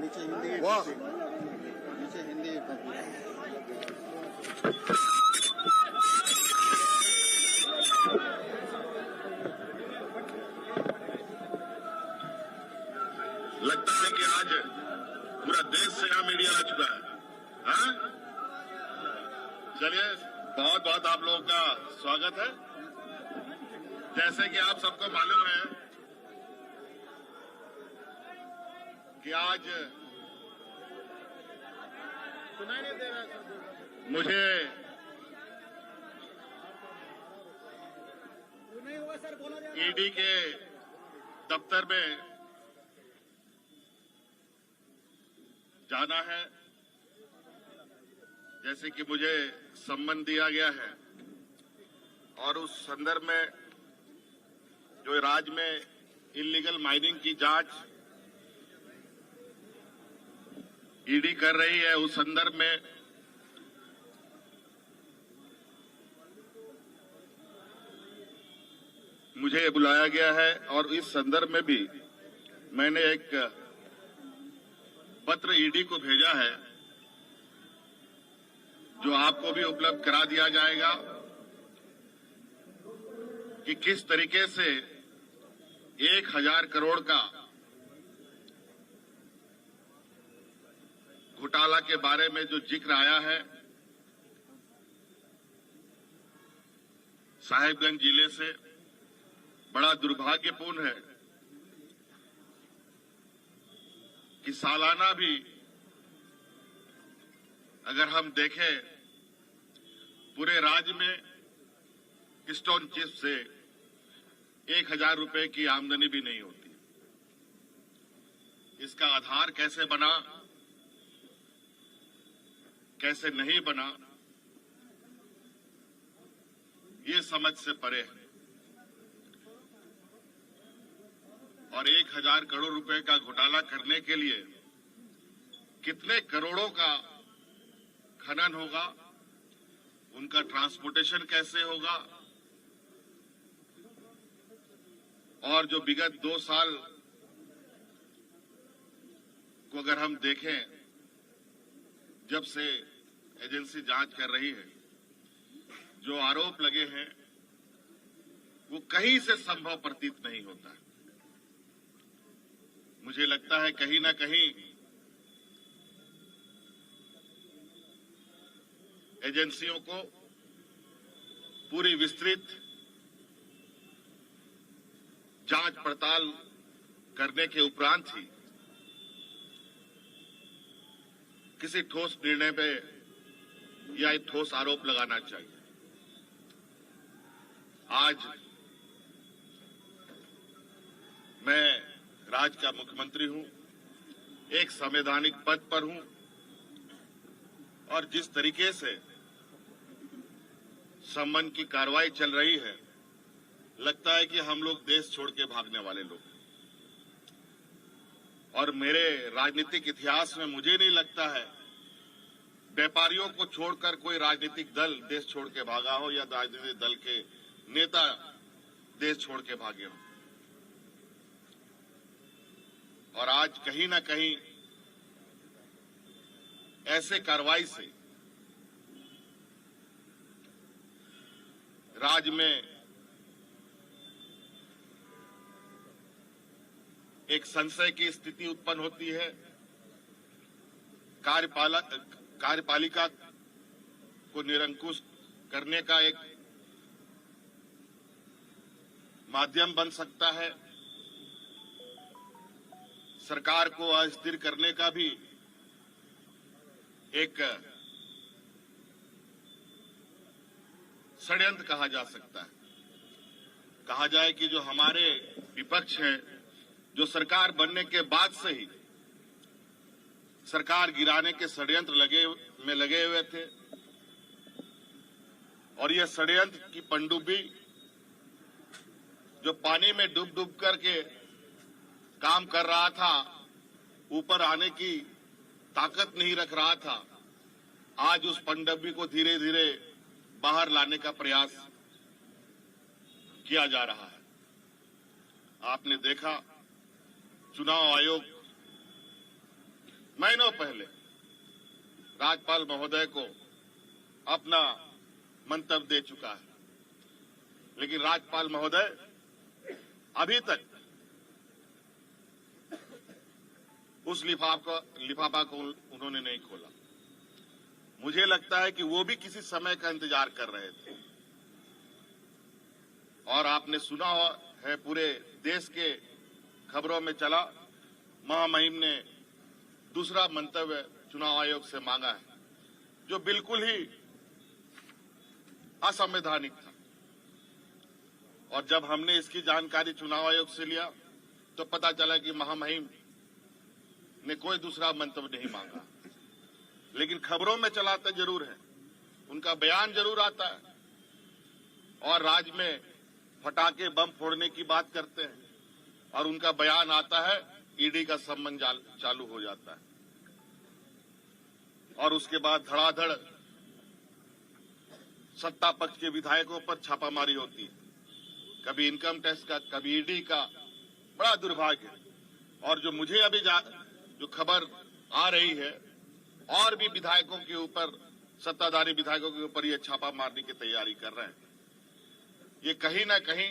नीचे हिंदी वाह नीचे हिंदी लगता है कि आज पूरा देश से यहाँ मीडिया आ चुका है। हाँ, चलिए बहुत बहुत आप लोगों का स्वागत है। जैसे कि आप सबको मालूम है कि आज सुनाई नहीं दे रहा सर। मुझे नहीं हुआ सर, बोला जा ईडी के दफ्तर में जाना है। जैसे कि मुझे सम्मन दिया गया है और उस संदर्भ में जो राज्य में इल्लीगल माइनिंग की जांच ईडी कर रही है, उस संदर्भ में मुझे बुलाया गया है और इस संदर्भ में भी मैंने एक पत्र ईडी को भेजा है जो आपको भी उपलब्ध करा दिया जाएगा कि किस तरीके से 1000 करोड़ का घोटाला के बारे में जो जिक्र आया है साहिबगंज जिले से, बड़ा दुर्भाग्यपूर्ण है कि सालाना भी अगर हम देखें पूरे राज्य में स्टोन चिप से 1000 रुपए की आमदनी भी नहीं होती। इसका आधार कैसे बना, कैसे नहीं बना, ये समझ से परे है। और 1000 करोड़ रुपए का घोटाला करने के लिए कितने करोड़ों का खनन होगा, उनका ट्रांसपोर्टेशन कैसे होगा, और जो विगत 2 साल को अगर हम देखें, जब से एजेंसी जांच कर रही है, जो आरोप लगे हैं वो कहीं से संभव प्रतीत नहीं होता। मुझे लगता है कहीं ना कहीं एजेंसियों को पूरी विस्तृत जांच पड़ताल करने के उपरांत ही किसी ठोस निर्णय पे या एक ठोस आरोप लगाना चाहिए। आज मैं राज्य का मुख्यमंत्री हूं, एक संवैधानिक पद पर हूं, और जिस तरीके से सम्मन की कार्रवाई चल रही है, लगता है कि हम लोग देश छोड़ के भागने वाले लोग। और मेरे राजनीतिक इतिहास में मुझे नहीं लगता है व्यापारियों को छोड़कर कोई राजनीतिक दल देश छोड़ के भागा हो या राजनीतिक दल के नेता देश छोड़ के भागे हो। और आज कहीं ना कहीं ऐसे कार्रवाई से राज्य में एक संशय की स्थिति उत्पन्न होती है। कार्यपालिका को निरंकुश करने का एक माध्यम बन सकता है, सरकार को अस्थिर करने का भी एक षड्यंत्र कहा जा सकता है। कहा जाए कि जो हमारे विपक्ष हैं, जो सरकार बनने के बाद से ही सरकार गिराने के षड्यंत्र लगे हुए थे, और यह षड्यंत्र की पनडुब्बी जो पानी में डूब डूब करके काम कर रहा था, ऊपर आने की ताकत नहीं रख रहा था, आज उस पनडुब्बी को धीरे धीरे बाहर लाने का प्रयास किया जा रहा है। आपने देखा चुनाव आयोग महीनों पहले राज्यपाल महोदय को अपना मंतव्य दे चुका है, लेकिन राज्यपाल महोदय अभी तक उस लिफाफा को उन्होंने नहीं खोला। मुझे लगता है कि वो भी किसी समय का इंतजार कर रहे थे। और आपने सुना है, पूरे देश के खबरों में चला, महामहिम ने दूसरा मंतव्य चुनाव आयोग से मांगा है, जो बिल्कुल ही असंवैधानिक था। और जब हमने इसकी जानकारी चुनाव आयोग से लिया तो पता चला कि महामहिम ने कोई दूसरा मंतव्य नहीं मांगा, लेकिन खबरों में चलाते जरूर है, उनका बयान जरूर आता है और राज्य में फटाके बम फोड़ने की बात करते हैं और उनका बयान आता है, ईडी का संबंध चालू हो जाता है और उसके बाद धड़ाधड़ सत्ता पक्ष के विधायकों पर छापामारी होती है, कभी इनकम टैक्स का, कभी ईडी का। बड़ा दुर्भाग्य। और जो मुझे अभी जो खबर आ रही है, और भी विधायकों के ऊपर, सत्ताधारी विधायकों के ऊपर ये छापा मारने की तैयारी कर रहे हैं। ये कहीं ना कहीं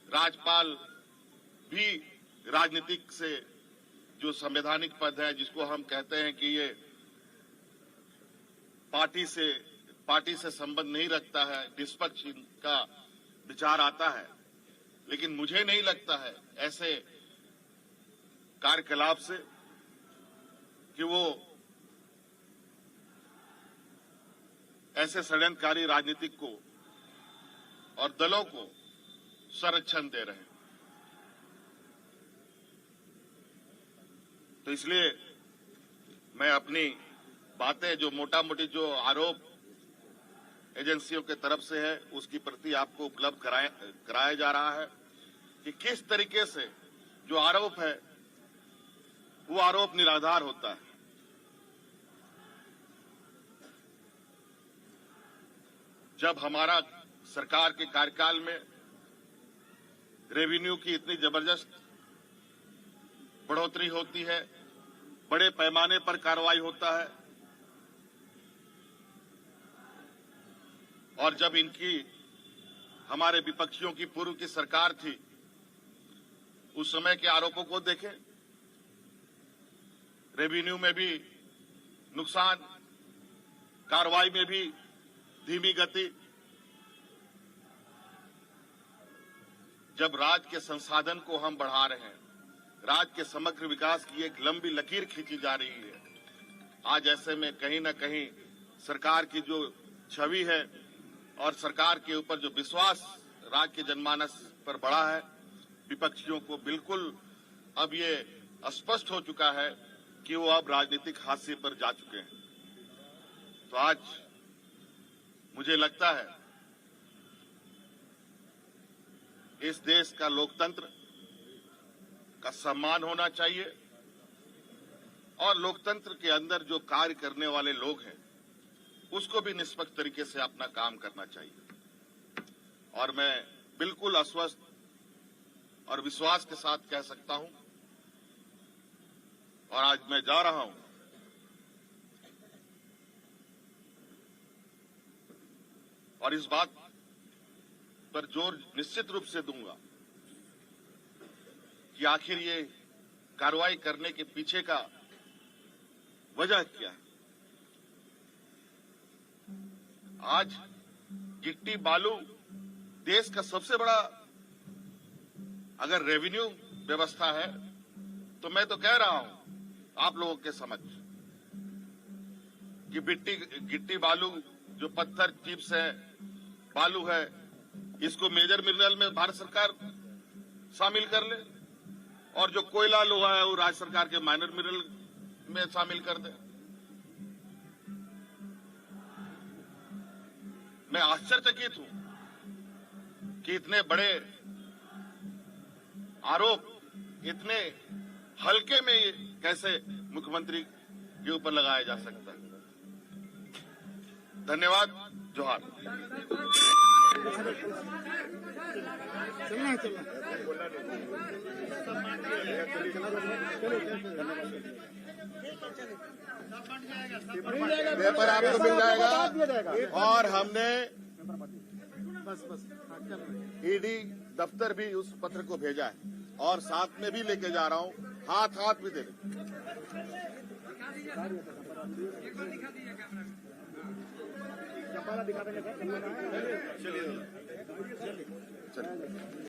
राज्यपाल भी राजनीतिक से जो संवैधानिक पद है, जिसको हम कहते हैं कि ये पार्टी से संबंध नहीं रखता है, निष्पक्ष का विचार आता है, लेकिन मुझे नहीं लगता है ऐसे कार्यकलाप से कि वो ऐसे षड्यंत्रकारी राजनीतिक को और दलों को संरक्षण दे रहे हैं। तो इसलिए मैं अपनी बातें, जो मोटा मोटी जो आरोप एजेंसियों के तरफ से है, उसकी प्रति आपको उपलब्ध कराया जा रहा है कि किस तरीके से जो आरोप है वो आरोप निराधार होता है। जब हमारा सरकार के कार्यकाल में रेवेन्यू की इतनी जबरदस्त बढ़ोतरी होती है, बड़े पैमाने पर कार्रवाई होता है, और जब इनकी हमारे विपक्षियों की पूर्व की सरकार थी, उस समय के आरोपों को देखें, रेवेन्यू में भी नुकसान, कार्रवाई में भी धीमी गति। जब राज्य के संसाधन को हम बढ़ा रहे हैं, राज्य के समग्र विकास की एक लंबी लकीर खींची जा रही है, आज ऐसे में कहीं न कहीं सरकार की जो छवि है और सरकार के ऊपर जो विश्वास राज्य के जनमानस पर बढ़ा है, विपक्षियों को बिल्कुल अब ये स्पष्ट हो चुका है कि वो अब राजनीतिक हाशिए पर जा चुके हैं। तो आज मुझे लगता है इस देश का लोकतंत्र का सम्मान होना चाहिए और लोकतंत्र के अंदर जो कार्य करने वाले लोग हैं उसको भी निष्पक्ष तरीके से अपना काम करना चाहिए। और मैं बिल्कुल आश्वस्त और विश्वास के साथ कह सकता हूं, और आज मैं जा रहा हूं, और इस बात पर जोर निश्चित रूप से दूंगा कि आखिर ये कार्रवाई करने के पीछे का वजह क्या है। आज गिट्टी बालू देश का सबसे बड़ा अगर रेवेन्यू व्यवस्था है, तो मैं तो कह रहा हूं आप लोगों के समक्ष कि गिट्टी बालू जो पत्थर चिप्स है, बालू है, इसको मेजर मिनरल में भारत सरकार शामिल कर ले, और जो कोयला लोहा है वो राज्य सरकार के माइनर मिनरल में शामिल कर दे। मैं आश्चर्यचकित हूं कि इतने बड़े आरोप इतने हल्के में कैसे मुख्यमंत्री के ऊपर लगाया जा सकता है। धन्यवाद। जोहार। चलना पेपर आपको मिल जाएगा। और हमने ईडी दफ्तर भी उस पत्र को भेजा है और साथ में भी लेके जा रहा हूँ, हाथ हाथ भी दे चलिए।